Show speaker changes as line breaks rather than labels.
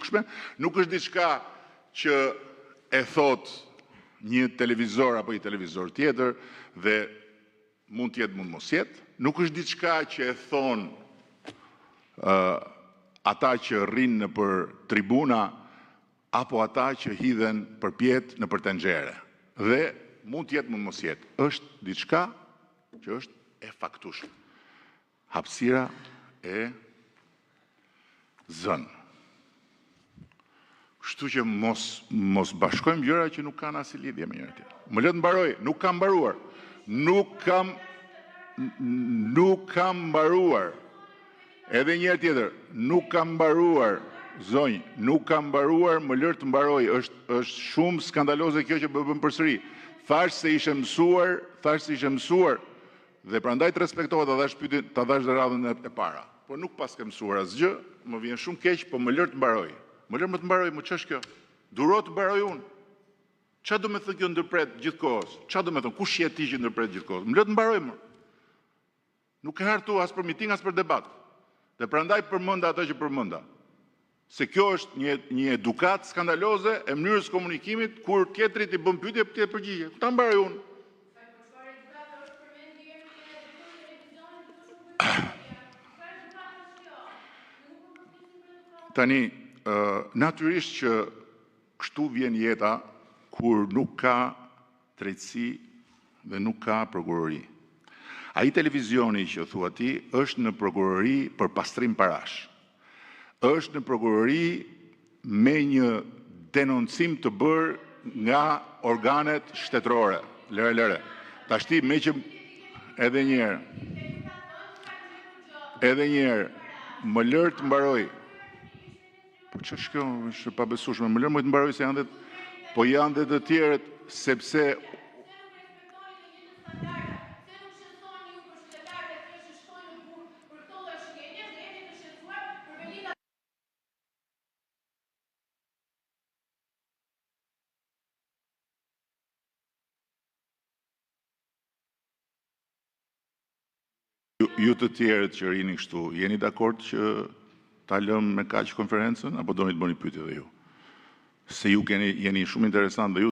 dukshme, nuk është diçka që e thot një televizor apo një televizor tjetër dhe mund tjetë, mund mos jetë, nuk është diçka që e thon ata që rrinë në për tribuna apo ata që hidhen për pjetë në për tenxhere. Dhe mund tjetë, mund mos jetë. Është diçka që është e faktushme. Hapësira e zënë. Kështu që mos bashkojmë gjëra që nuk kanë asnjë lidhje me njëra tjetrën. Më lë të mbaroj, nuk kam mbaruar. Nuk kam mbaruar. Edhe një herë tjetër, nuk kam mbaruar, zonjë, nuk kam mbaruar, më lër të mbaroj, është shumë skandaloze kjo që bën përsëri. Thash se ishe mësuar, dhe prandaj të respektohet ta dhash dhe radhën e para. Po nuk pas ke mësuar asgjë, më vjen shumë keq, po më lër të mbaroj. Më lër më të mbaroj, më ç'është kjo? Duro të mbaroj unë. Ç'a do të thotë kjo ndërpret gjithkohës? Ç'a do të thonë? Kush je ti që ndërpret gjithkohës? Më lër të mbaroj më. Nuk e hartu as për miting as për debat. Dhe prandaj përmenda ata që përmenda. Se kjo është një edukat skandaloze e mënyrës komunikimit kur tjetrit i bën pyetje për të përgjigje. Ta mbaroj unë. Tani, natyrisht që kështu vjen jeta kur nuk ka drejtësi dhe nuk ka prokurori. Ai televizioni që thua ti është në prokurori për pastrim parash. Është në prokurori me një denoncim të bërë nga organet shtetërore. Lëre. Tashti me që edhe një herë, më lër të mbaroj. Po ç'është kjo, është pa besueshme. Më lër më të mbaroj se janë dhe të tjerët, sepse ju të tjerët që rini kështu, jeni dakord që ta lëm me kaq konferencën apo doni të bëni pyetje dhe ju? Se ju jeni shumë interesant dhe ju